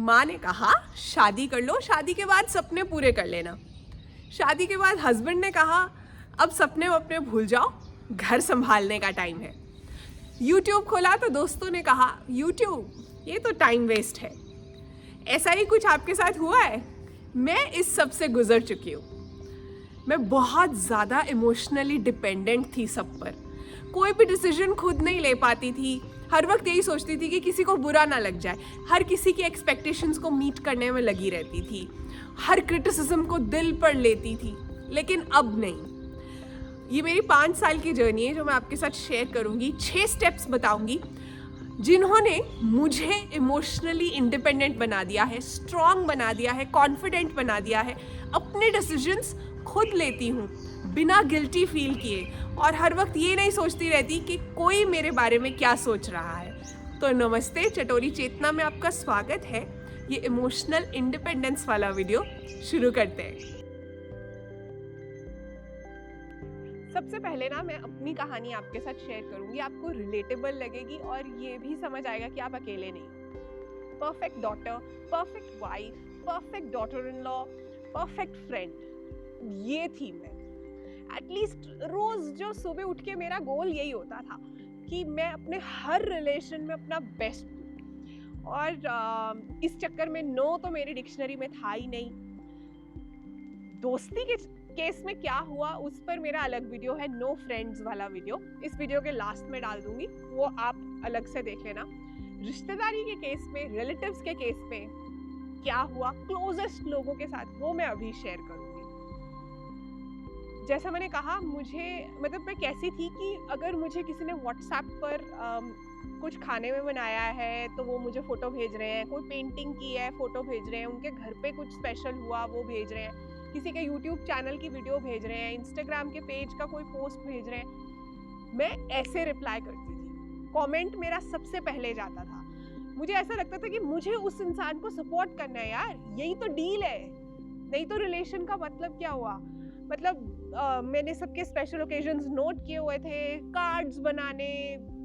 माँ ने कहा शादी कर लो, शादी के बाद सपने पूरे कर लेना। शादी के बाद हस्बैंड ने कहा अब सपने वपने भूल जाओ, घर संभालने का टाइम है। यूट्यूब खोला तो दोस्तों ने कहा यूट्यूब ये तो टाइम वेस्ट है। ऐसा ही कुछ आपके साथ हुआ है? मैं इस सब से गुजर चुकी हूँ। मैं बहुत ज़्यादा इमोशनली डिपेंडेंट थी सब पर। कोई भी डिसीजन खुद नहीं ले पाती थी। हर वक्त यही सोचती थी कि किसी को बुरा ना लग जाए। हर किसी की एक्सपेक्टेशंस को मीट करने में लगी रहती थी। हर क्रिटिसिज्म को दिल पर लेती थी। लेकिन अब नहीं। ये मेरी 5 साल की जर्नी है जो मैं आपके साथ शेयर करूँगी। 6 स्टेप्स बताऊँगी जिन्होंने मुझे इमोशनली इंडिपेंडेंट बना दिया है, स्ट्रॉन्ग बना दिया है, कॉन्फिडेंट बना दिया है। अपने डिसीजंस खुद लेती हूँ बिना गिल्टी फील किए, और हर वक्त ये नहीं सोचती रहती कि कोई मेरे बारे में क्या सोच रहा है। तो नमस्ते, चटोरी चेतना में आपका स्वागत है। ये इमोशनल इंडिपेंडेंस वाला वीडियो शुरू करते हैं। सबसे पहले ना मैं अपनी कहानी आपके साथ शेयर करूंगी। आपको रिलेटेबल लगेगी और ये भी समझ आएगा कि आप अकेले नहीं। Perfect daughter, perfect wife, perfect daughter in law, perfect friend, ये थी मैं। एटलीस्ट रोज जो सुबह उठ के मेरा गोल यही होता था कि मैं अपने हर रिलेशन में अपना बेस्ट दूं। और इस चक्कर में नो तो मेरी डिक्शनरी में था ही नहीं। दोस्ती के केस में क्या हुआ उस पर मेरा अलग वीडियो है, नो फ्रेंड्स वाला वीडियो। इस वीडियो के लास्ट में डाल दूंगी, वो आप अलग से देख लेना। रिश्तेदारी के केस में, रिलेटिव्स के केस में क्या हुआ क्लोजेस्ट लोगों के साथ, वो मैं अभी शेयर करूंगी। जैसा मैंने कहा, मुझे मतलब मैं कैसी थी कि अगर मुझे किसी ने व्हाट्सएप पर कुछ खाने में बनाया है तो वो मुझे फ़ोटो भेज रहे हैं, कोई पेंटिंग की है फ़ोटो भेज रहे हैं, उनके घर पे कुछ स्पेशल हुआ वो भेज रहे हैं, किसी के यूट्यूब चैनल की वीडियो भेज रहे हैं, इंस्टाग्राम के पेज का कोई पोस्ट भेज रहे हैं, मैं ऐसे रिप्लाई करती थी। कमेंट मेरा सबसे पहले जाता था। मुझे ऐसा लगता था कि मुझे उस इंसान को सपोर्ट करना है यार, यही तो डील है, नहीं तो रिलेशन का मतलब क्या हुआ। मतलब मैंने सबके स्पेशल ओकेजन्स नोट किए हुए थे, कार्ड्स बनाने,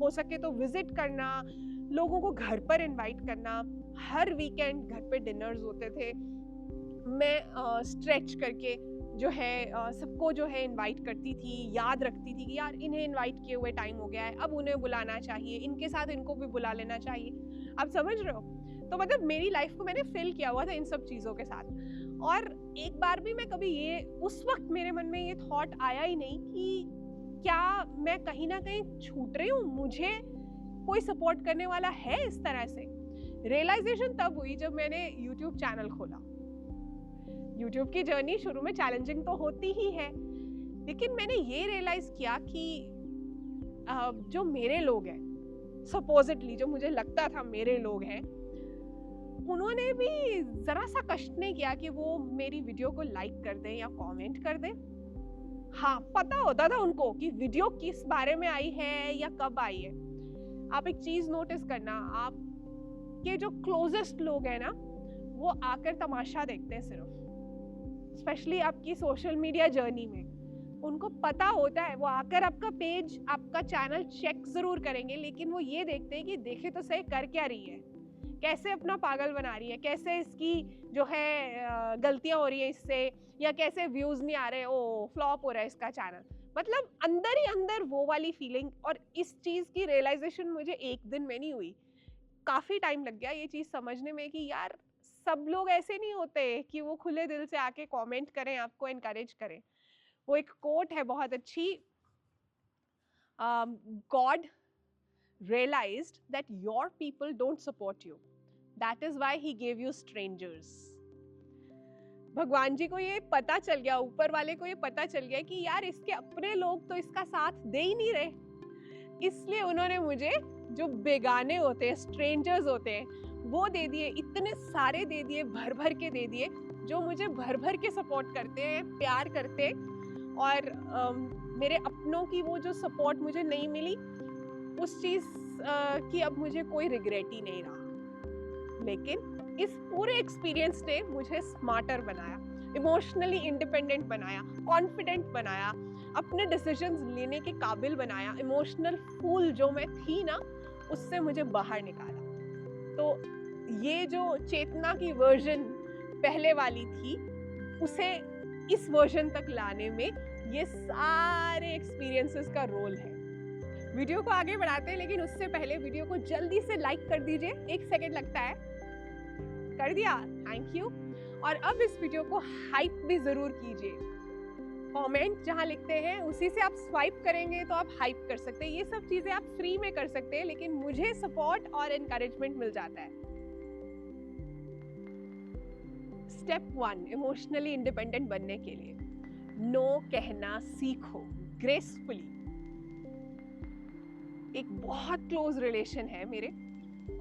हो सके तो विजिट करना, लोगों को घर पर इनवाइट करना, हर वीकेंड घर पे डिनर्स होते थे। मैं स्ट्रेच करके जो है सबको जो है इनवाइट करती थी, याद रखती थी कि यार इन्हें इनवाइट किए हुए टाइम हो गया है, अब उन्हें बुलाना चाहिए, इनके साथ इनको भी बुला लेना चाहिए। आप समझ रहे हो? तो मतलब मेरी लाइफ को मैंने फिल किया हुआ था इन सब चीज़ों के साथ। और एक बार भी मैं कभी ये, उस वक्त मेरे मन में ये थॉट आया ही नहीं कि क्या मैं कहीं ना कहीं छूट रही हूँ, मुझे कोई सपोर्ट करने वाला है इस तरह से। रियलाइजेशन तब हुई जब मैंने यूट्यूब चैनल खोला। यूट्यूब की जर्नी शुरू में चैलेंजिंग तो होती ही है, लेकिन मैंने ये रियलाइज किया कि जो मेरे लोग हैं, सपोजिटली जो मुझे लगता था मेरे लोग हैं, उन्होंने भी जरा सा कष्ट नहीं किया कि वो मेरी वीडियो को लाइक कर दें या कमेंट कर दें। हाँ, पता होता था उनको कि वीडियो किस बारे में आई है या कब आई है। आप एक चीज नोटिस करना, आप के जो क्लोजेस्ट लोग हैं ना, वो आकर तमाशा देखते हैं सिर्फ, स्पेशली आपकी सोशल मीडिया जर्नी में। उनको पता होता है, वो आकर आपका पेज, आपका चैनल चेक जरूर करेंगे, लेकिन वो ये देखते हैं कि देखे तो सही कर क्या रही है, कैसे अपना पागल बना रही है, कैसे इसकी जो है गलतियां हो रही है इससे, या कैसे व्यूज नहीं आ रहे, ओ फ्लॉप हो रहा है इसका चैनल। मतलब अंदर ही अंदर वो वाली फीलिंग। और इस चीज की रियलाइजेशन मुझे एक दिन में नहीं हुई, काफी टाइम लग गया ये चीज समझने में कि यार सब लोग ऐसे नहीं होते कि वो खुले दिल से आके कमेंट करें, आपको एनकरेज करें। वो एक कोट है बहुत अच्छी, God realized that your people don't support you, that is why he gave you strangers। भगवान जी को ये पता चल गया, ऊपर वाले को ये पता चल गया कि यार इसके अपने लोग तो इसका साथ दे ही नहीं रहे, इसलिए उन्होंने मुझे जो बेगाने होते हैं, स्ट्रेंजर्स होते हैं, वो दे दिए, इतने सारे दे दिए, भर भर के दे दिए, जो मुझे भर भर के सपोर्ट करते हैं, प्यार करते हैं। और मेरे अपनों की वो जो सपोर्ट मुझे नहीं मिली, उस चीज की अब मुझे कोई रिग्रेट ही नहीं रहा। लेकिन इस पूरे एक्सपीरियंस ने मुझे स्मार्टर बनाया, इमोशनली इंडिपेंडेंट बनाया, कॉन्फिडेंट बनाया, अपने डिसीजंस लेने के काबिल बनाया। इमोशनल फूल जो मैं थी ना, उससे मुझे बाहर निकाला। तो ये जो चेतना की वर्जन पहले वाली थी, उसे इस वर्जन तक लाने में ये सारे एक्सपीरियंसेस का रोल है। वीडियो को आगे बढ़ाते हैं, लेकिन उससे पहले वीडियो को जल्दी से लाइक कर दीजिए। 1 सेकेंड लगता है, कर दिया, थैंक यू। और अब इस वीडियो को हाइप भी जरूर कीजिए। कमेंट जहां लिखते हैं उसी से आप स्वाइप करेंगे तो आप हाइप कर सकते हैं। ये सब चीजें आप फ्री में कर सकते हैं, लेकिन मुझे सपोर्ट और एनकरेजमेंट मिल जाता है। स्टेप 1 इमोशनली इंडिपेंडेंट बनने के लिए नो कहना सीखो ग्रेसफुली। एक बहुत क्लोज रिलेशन है मेरे,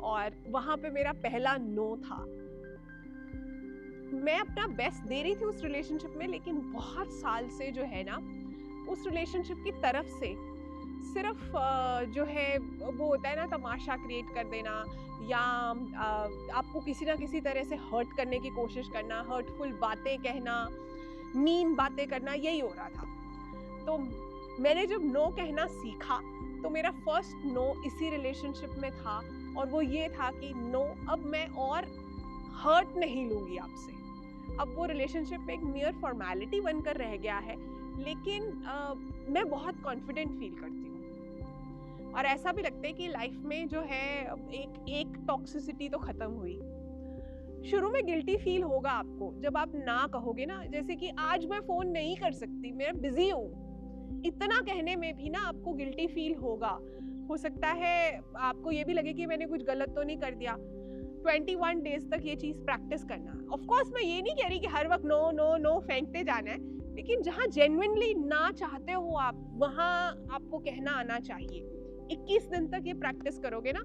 और वहां पे मेरा पहला नो था। मैं अपना बेस्ट दे रही थी उस रिलेशनशिप में, लेकिन बहुत साल से जो है ना, उस रिलेशनशिप की तरफ से सिर्फ जो है वो होता है ना, तमाशा क्रिएट कर देना, या आपको किसी ना किसी तरह से हर्ट करने की कोशिश करना, हर्टफुल बातें कहना, मीन बातें करना, यही हो रहा था। तो मैंने जब नो कहना सीखा तो मेरा फर्स्ट नो इसी रिलेशनशिप में था, और वो ये था कि नो, अब मैं और हर्ट नहीं लूंगी आपसे। अब वो रिलेशनशिप एक मियर फॉर्मेलिटी बनकर रह गया है, लेकिन मैं बहुत कॉन्फिडेंट फील करती हूँ। और ऐसा भी लगता है कि लाइफ में जो है एक टॉक्सिसिटी तो खत्म हुई। शुरू में गिल्टी फील होगा आपको जब आप ना कहोगे ना, जैसे कि आज मैं फोन नहीं कर सकती, मैं बिजी हूँ, इतना कहने में भी ना आपको गिल्टी फील होगा। हो सकता है आपको ये भी लगे कि मैंने कुछ गलत तो नहीं कर दिया। 21 डेज तक ये चीज प्रैक्टिस करना। ऑफ कोर्स मैं ये नहीं कह रही कि हर वक्त नो नो नो फेंकते जाना है, लेकिन जहाँ जेन्युइनली ना चाहते हो आप, वहाँ आपको कहना आना चाहिए। 21 दिन तक ये प्रैक्टिस करोगे ना,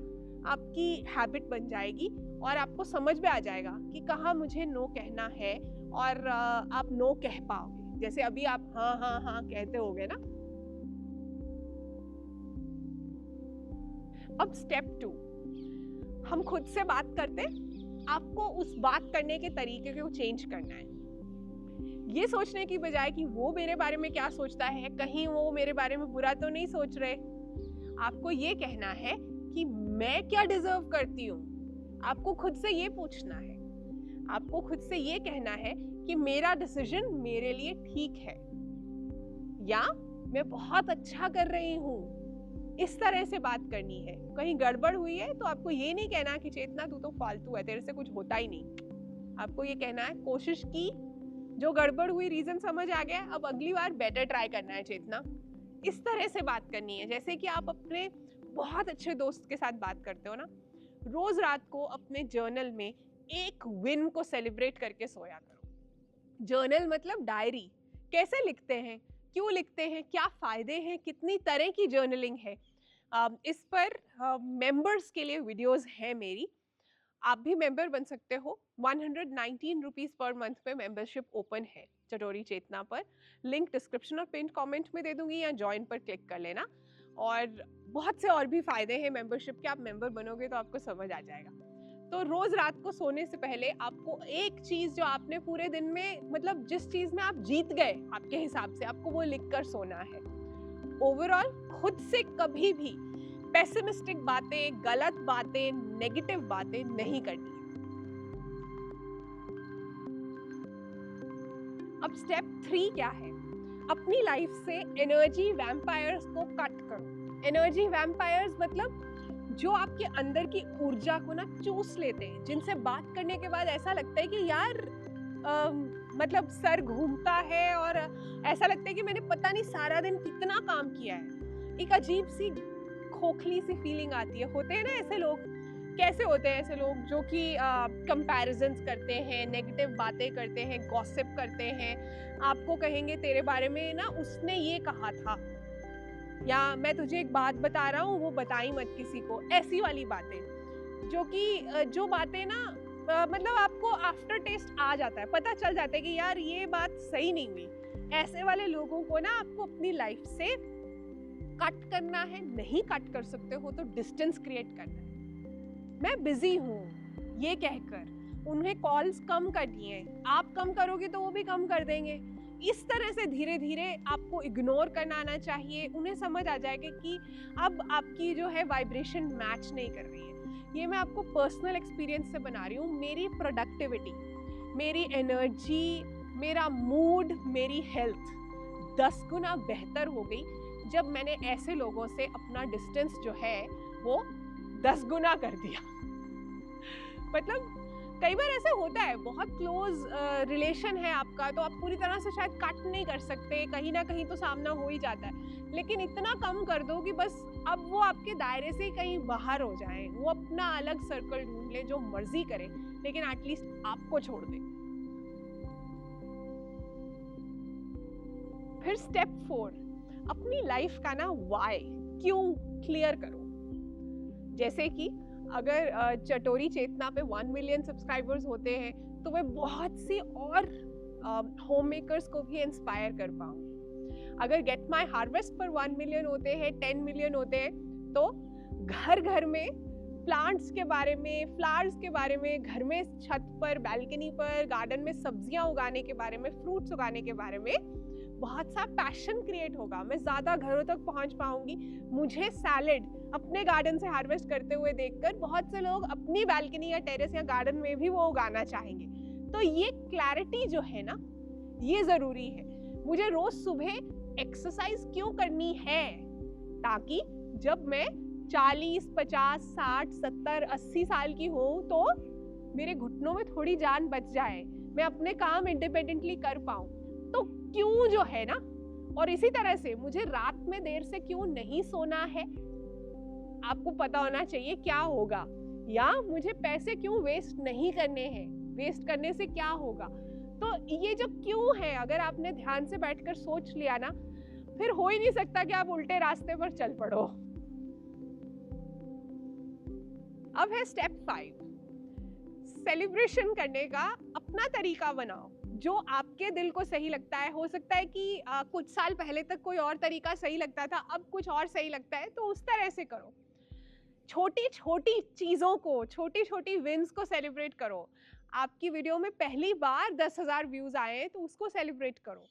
आपकी हैबिट बन जाएगी और आपको समझ में आ जाएगा कि कहाँ मुझे नो कहना है, और आप नो कह पाओगे। जैसे अभी आप हाँ हाँ हाँ कहते होगे ना। अब स्टेप 2, हम खुद से बात करते, आपको उस बात करने के तरीके को चेंज करना है। ये सोचने की बजाय कि वो मेरे बारे में क्या सोचता है, कहीं वो मेरे बारे में बुरा तो नहीं सोच रहे, आपको ये कहना है कि मैं क्या डिजर्व करती हूँ। आपको खुद से ये पूछना है, आपको खुद से ये कहना है कि मेरा डिसीजन मेरे लिए ठीक है, या मैं बहुत अच्छा कर रही हूँ। इस तरह से बात करनी है। कहीं गड़बड़ हुई है तो आपको ये नहीं कहना कि चेतना तू तो फालतू है, तेरे से कुछ होता ही नहीं। आपको ये कहना है कोशिश की, जो गड़बड़ हुई रीजन समझ आ गया, अब अगली बार बेटर ट्राई करना है चेतना। इस तरह से बात करनी है, जैसे कि आप अपने बहुत अच्छे दोस्त के साथ बात करते हो ना। रोज रात को अपने जर्नल में एक विन को सेलिब्रेट करके सोया करो। जर्नल मतलब डायरी। कैसे लिखते हैं, क्यों लिखते हैं, क्या फायदे हैं, कितनी तरह की जर्नलिंग है, इस पर मेंबर्स के लिए वीडियोस है मेरी। आप भी मेंबर बन सकते हो। 119 रुपीज पर मंथ में मेंबरशिप ओपन है चटोरी चेतना पर। लिंक डिस्क्रिप्शन और पिन कमेंट में दे दूंगी, या ज्वाइन पर क्लिक कर लेना। और बहुत से और भी फायदे हैं मेंबरशिप के, आप मेंबर बनोगे तो आपको समझ आ जाएगा। तो रोज रात को सोने से पहले आपको एक चीज जो आपने पूरे दिन में, मतलब जिस चीज में आप जीत गए आपके हिसाब से, आपको वो लिखकर सोना है। ओवरऑल खुद से कभी भी पेसिमिस्टिक बातें, गलत बातें, नेगेटिव बातें नहीं करनी है। अब स्टेप 3 क्या है? अपनी लाइफ से एनर्जी वैम्पायर्स को कट करो। एनर्जी वैम्पायर्स मतलब जो आपके अंदर की ऊर्जा को ना चूस लेते हैं, जिनसे बात करने के बाद ऐसा लगता है कि यार मतलब सर घूमता है, और ऐसा लगता है कि मैंने पता नहीं सारा दिन कितना काम किया है। एक अजीब सी खोखली सी फीलिंग आती है। होते हैं ना ऐसे लोग। कैसे होते हैं ऐसे लोग? जो कि कंपैरिजन्स करते हैं, नेगेटिव बातें करते हैं, गॉसिप करते हैं, आपको कहेंगे तेरे बारे में ना उसने ये कहा था, या मैं तुझे एक बात बता रहा हूँ वो बताई मत किसी को। ऐसी वाली बातें, जो कि जो बातें ना मतलब आपको आफ्टर टेस्ट आ जाता है, पता चल जाता है कि यार ये बात सही नहीं हुई। ऐसे वाले लोगों को ना आपको अपनी लाइफ से कट करना है। नहीं कट कर सकते हो तो डिस्टेंस क्रिएट करना है। मैं बिजी हूँ ये कहकर उन्हें कॉल्स कम करनी है। आप कम करोगे तो वो भी कम कर देंगे। इस तरह से धीरे धीरे आपको इग्नोर करना आना चाहिए। उन्हें समझ आ जाएगा कि अब आपकी जो है वाइब्रेशन मैच नहीं कर रही है। ये मैं आपको पर्सनल एक्सपीरियंस से बना रही हूँ। मेरी प्रोडक्टिविटी, मेरी एनर्जी, मेरा मूड, मेरी हेल्थ 10 गुना बेहतर हो गई जब मैंने ऐसे लोगों से अपना डिस्टेंस जो है वो 10 गुना कर दिया। मतलब कई बार ऐसा होता है, बहुत क्लोज रिलेशन है आपका, तो आप पूरी तरह से शायद कट नहीं कर सकते, कहीं ना कहीं तो सामना हो ही जाता है, लेकिन इतना कम कर दो कि बस अब वो आपके दायरे से कहीं बाहर हो जाए, वो अपना अलग सर्कल ढूंढ ले, जो मर्जी करे, लेकिन एटलीस्ट आपको छोड़ दे। फिर स्टेप 4, अपनी लाइफ का ना वाई, क्यों, क्लियर करो। जैसे कि अगर चटोरी चेतना पे 1 मिलियन सब्सक्राइबर्स होते हैं तो मैं बहुत सी और होम मेकर्स को भी इंस्पायर कर पाऊंगी। अगर गेट माई हार्वेस्ट पर 1 मिलियन होते हैं, 10 मिलियन होते हैं, तो घर घर में प्लांट्स के बारे में, फ्लावर्स के बारे में, घर में छत पर, बालकनी पर, गार्डन में सब्जियां उगाने के बारे में, फ्रूट्स उगाने के बारे में बहुत सा पैशन क्रिएट होगा। मैं ज़्यादा घरों तक पहुंच पाऊंगी। मुझे सैलेड अपने गार्डन से हार्वेस्ट करते हुए देखकर बहुत से लोग अपनी बालकनी या टेरेस या गार्डन में भी वो उगाना चाहेंगे। तो ये क्लैरिटी जो है ना, ये ज़रूरी है। मुझे रोज़ सुबह एक्सरसाइज क्यों करनी है? ताकि जब मैं 40, 50, 60, 70, 80 साल की हूँ तो मेरे घुटनों में थोड़ी जान बच जाए, मैं अपने काम इंडिपेंडेंटली कर पाऊँ। तो क्यों जो है ना, और इसी तरह से मुझे रात में देर से क्यों नहीं सोना है, आपको पता होना चाहिए क्या होगा, या मुझे पैसे क्यों वेस्ट नहीं करने हैं, वेस्ट करने से क्या होगा। तो ये जो क्यों है, अगर आपने ध्यान से बैठकर सोच लिया ना, फिर हो ही नहीं सकता कि आप उल्टे रास्ते पर चल पड़ो। अब है स्टेप 5, सेलिब्रेशन करने का अपना तरीका बनाओ, जो आपके दिल को सही लगता है। हो सकता है कि कुछ साल पहले तक कोई और तरीका सही लगता था, अब कुछ और सही लगता है, तो उस तरह से करो। छोटी छोटी चीज़ों को, छोटी छोटी विन्स को सेलिब्रेट करो। आपकी वीडियो में पहली बार 10,000 व्यूज़ आए तो उसको सेलिब्रेट करो।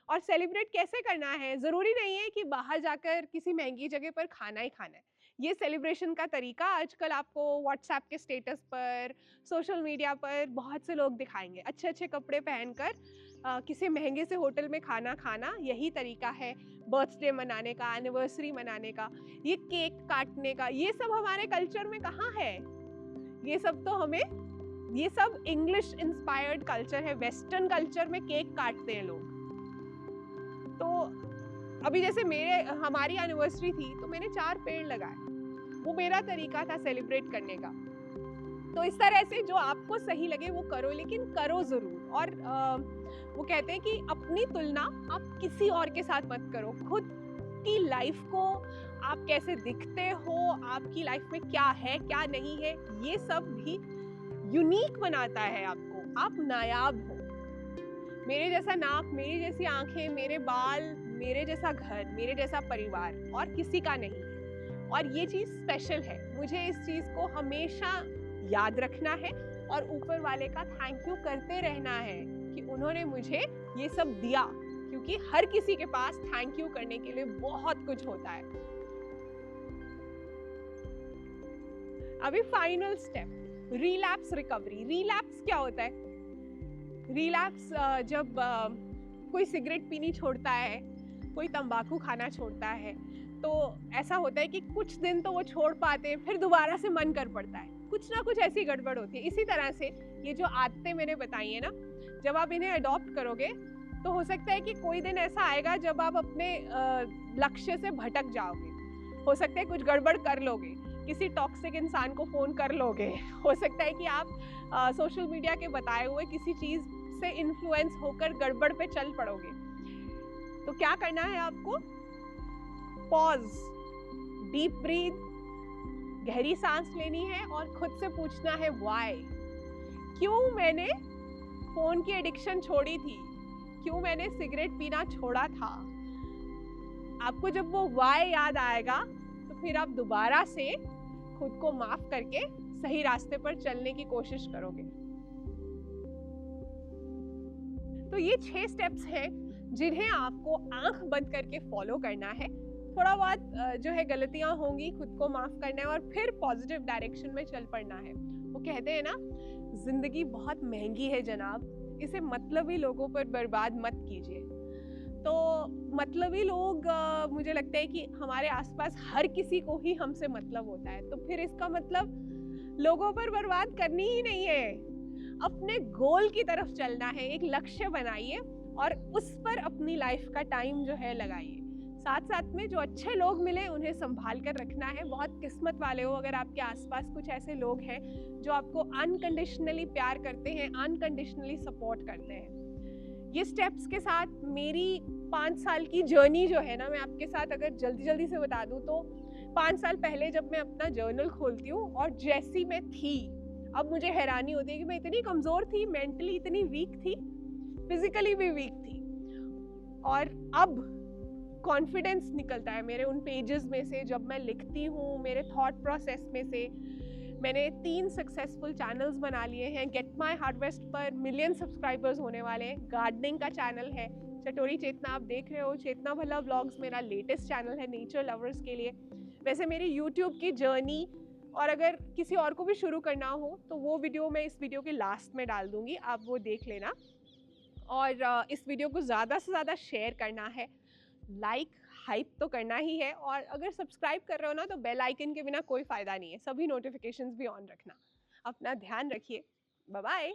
और सेलिब्रेट कैसे करना है, ज़रूरी नहीं है कि बाहर जाकर किसी महंगी जगह पर खाना ही खाना है। ये सेलिब्रेशन का तरीका आजकल आपको व्हाट्सएप के स्टेटस पर, सोशल मीडिया पर बहुत से लोग दिखाएंगे। अच्छे अच्छे कपड़े पहनकर किसी महंगे से होटल में खाना खाना, यही तरीका है बर्थडे मनाने का, एनिवर्सरी मनाने का, ये केक काटने का। ये सब हमारे कल्चर में कहाँ है? ये सब तो ये सब इंग्लिश इंस्पायर्ड कल्चर है। वेस्टर्न कल्चर में केक काटते हैं लोग। तो अभी जैसे हमारी एनिवर्सरी थी तो मैंने 4 पेड़ लगाए, वो मेरा तरीका था सेलिब्रेट करने का। तो इस तरह से जो आपको सही लगे वो करो, लेकिन करो ज़रूर। और वो कहते हैं कि अपनी तुलना आप किसी और के साथ मत करो। खुद की लाइफ को, आप कैसे दिखते हो, आपकी लाइफ में क्या है क्या नहीं है, ये सब भी यूनिक बनाता है आपको। आप नायाब हो। मेरे जैसा नाक, मेरी जैसी आंखें, मेरे बाल, मेरे जैसा घर, मेरे जैसा परिवार और किसी का नहीं है। और ये चीज़ स्पेशल है। मुझे इस चीज़ को हमेशा याद रखना है और ऊपर वाले का थैंक यू करते रहना है कि उन्होंने मुझे ये सब दिया, क्योंकि हर किसी के पास थैंक यू करने के लिए बहुत कुछ होता है। अभी final step, relapse recovery. Relapse क्या होता है? रिलैप्स जब कोई सिगरेट पीनी छोड़ता है, कोई तंबाकू खाना छोड़ता है, तो ऐसा होता है कि कुछ दिन तो वो छोड़ पाते हैं, फिर दोबारा से मन कर पड़ता है। कुछ ना कुछ ऐसी गड़बड़ होती है। इसी तरह से ये जो आदतें मैंने बताई है ना, जब आप इन्हें अडॉप्ट करोगे तो हो सकता है कि कोई दिन ऐसा आएगा जब आप अपने लक्ष्य से भटक जाओगे। हो सकता है कुछ गड़बड़ कर लोगे, किसी टॉक्सिक इंसान को फ़ोन कर लोगे। हो सकता है कि आप सोशल मीडिया के बताए हुए किसी चीज़ से इन्फ्लुएंस होकर गड़बड़ पे चल पड़ोगे। तो क्या करना है आपको? पॉज, डीप ब्रीथ, गहरी सांस लेनी है और खुद से पूछना है व्हाई। क्यों मैंने फोन की एडिक्शन छोड़ी थी? क्यों मैंने सिगरेट पीना छोड़ा था? आपको जब वो व्हाई याद आएगा तो फिर आप दोबारा से खुद को माफ करके सही रास्ते पर चलने की कोशिश करोगे। तो ये 6 स्टेप्स हैं जिन्हें आपको आंख बंद करके फॉलो करना है। थोड़ा बहुत जो है गलतियां होंगी, खुद को माफ करना है और फिर पॉजिटिव डायरेक्शन में चल पड़ना है। वो कहते हैं ना, जिंदगी बहुत महंगी है जनाब, इसे मतलबी लोगों पर बर्बाद मत कीजिए। तो मतलबी लोग मुझे लगता है कि हमारे आसपास हर किसी को ही हमसे मतलब होता है, तो फिर इसका मतलब लोगों पर बर्बाद करनी ही नहीं है। अपने गोल की तरफ चलना है, एक लक्ष्य बनाइए और उस पर अपनी लाइफ का टाइम जो है लगाइए। साथ साथ में जो अच्छे लोग मिले उन्हें संभाल कर रखना है। बहुत किस्मत वाले हो अगर आपके आसपास कुछ ऐसे लोग हैं जो आपको अनकंडीशनली प्यार करते हैं, अनकंडीशनली सपोर्ट करते हैं। ये स्टेप्स के साथ मेरी 5 साल की जर्नी जो है ना, मैं आपके साथ अगर जल्दी से बता दूं तो 5 साल पहले जब मैं अपना जर्नल खोलती हूँ और जैसी मैं थी, अब मुझे हैरानी होती है कि मैं इतनी कमजोर थी, मेंटली इतनी वीक थी, फिजिकली भी वीक थी, और अब कॉन्फिडेंस निकलता है मेरे उन पेजेस में से जब मैं लिखती हूँ, मेरे थॉट प्रोसेस में से। मैंने 3 सक्सेसफुल चैनल्स बना लिए हैं। गेट माय हार्वेस्ट पर मिलियन सब्सक्राइबर्स होने वाले हैं। गार्डनिंग का चैनल है, चटोरी चेतना आप देख रहे हो। चेतना भला व्लॉग्स मेरा लेटेस्ट चैनल है नेचर लवर्स के लिए। वैसे मेरी यूट्यूब की जर्नी, और अगर किसी और को भी शुरू करना हो तो वो वीडियो मैं इस वीडियो के लास्ट में डाल दूंगी, आप वो देख लेना। और इस वीडियो को ज़्यादा से ज़्यादा शेयर करना है, लाइक हाइप तो करना ही है, और अगर सब्सक्राइब कर रहे हो ना तो बेल आइकन के बिना कोई फ़ायदा नहीं है, सभी नोटिफिकेशंस भी ऑन रखना। अपना ध्यान रखिए, बाय बाय।